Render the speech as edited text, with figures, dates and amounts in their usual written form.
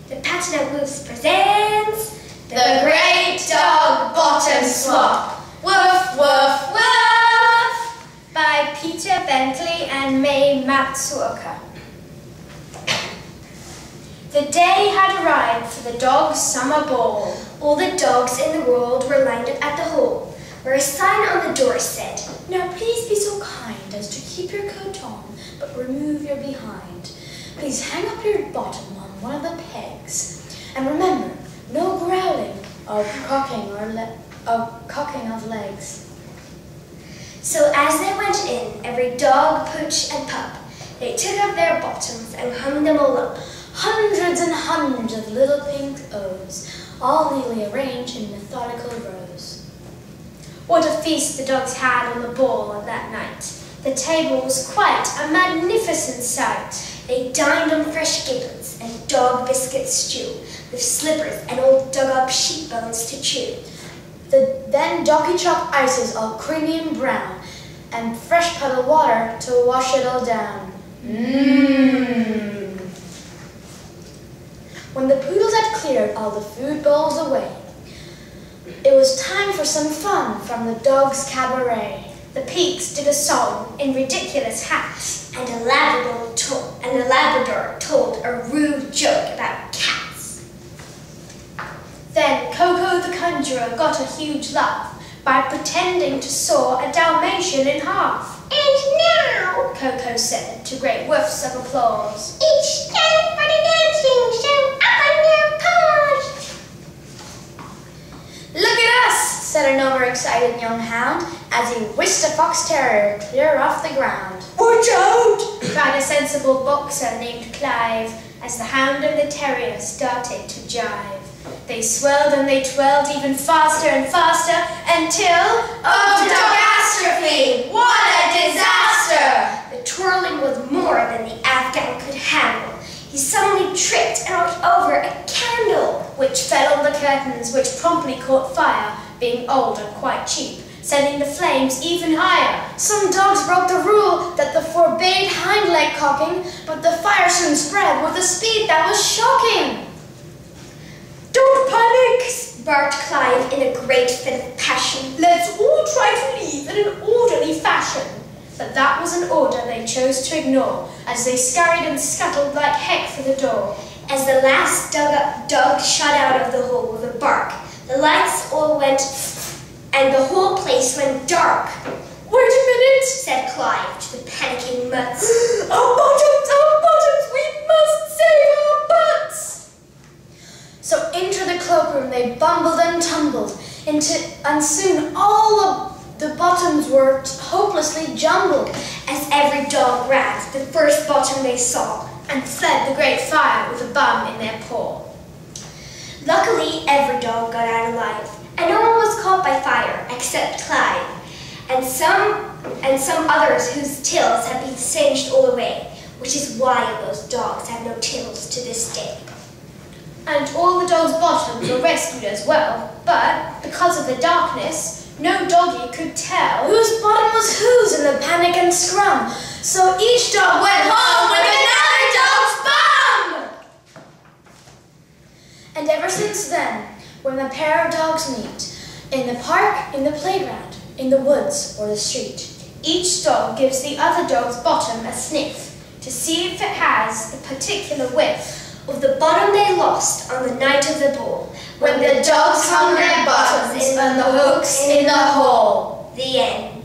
The Patana Woofs presents The Great Dog Bottom Swap. Woof, woof, woof! By Peter Bentley and May Matsuoka. The day had arrived for the dogs' summer ball. All the dogs in the world were lined up at the hall, where a sign on the door said, Now please be so kind as to keep your coat on, but remove your behind. Please hang up your bottom on one of the pegs. And remember, no growling or cocking of legs. So as they went in, every dog, pooch and pup, they took up their bottoms and hung them all up. Hundreds and hundreds of little pink O's, all neatly arranged in methodical rows. What a feast the dogs had on the ball that night. The table was quite a magnificent sight. They dined on fresh giblets and dog biscuit stew, with slippers and old dug-up sheep bones to chew. Then doggy chalk ices all creamy and brown, and fresh puddle water to wash it all down. Mmm. When the poodles had cleared all the food bowls away, it was time for some fun from the dogs' cabaret. The Peaks did a song in ridiculous hats, and a Labrador told a rude joke about cats. Then Coco the Conjurer got a huge laugh by pretending to saw a Dalmatian in half. And now, Coco said to great whiffs of applause, it's time for the dancing, so up on your paws! Look at us, said an overexcited young hound, as he whisked a fox terrier clear off the ground. Watch out! Cried a sensible boxer named Clive, as the hound and the terrier started to jive. They swirled and they twirled even faster and faster until... Oh, dogastrophe! What a disaster! The twirling was more than the Afghan could handle. He suddenly tripped and knocked over a candle, which fell on the curtains, which promptly caught fire, being old and quite cheap, sending the flames even higher. Some dogs broke the rule that the forbade hind leg cocking, but the fire soon spread with a speed that was shocking. Don't panic, barked Clive in a great fit of passion. Let's all try to leave in an orderly fashion. But that was an order they chose to ignore, as they scurried and scuttled like heck for the door. As the last dog shot out of the hole with a bark, the lights all went and the whole place went dark. Wait a minute, said Clive to the panicking mutts. Our bottoms, we must save our butts! So into the cloakroom they bumbled and tumbled, and soon all of the bottoms were hopelessly jumbled, as every dog grabbed the first bottom they saw and fled the great fire with a bum in their paw. Luckily, every dog got out alive, and no one was caught by fire except Clive, and some others whose tails had been singed all away, which is why those dogs have no tails to this day. And all the dogs' bottoms were rescued as well, but because of the darkness, no doggy could tell whose bottom was whose in the panic and scrum. So each dog went home with another dog's bum! And ever since then, when the pair of dogs meet, in the park, in the playground, in the woods, or the street, each dog gives the other dog's bottom a sniff to see if it has the particular whiff of the bottom they lost on the night of the ball, when the dogs hung their bottoms on the hooks in the hole. The end.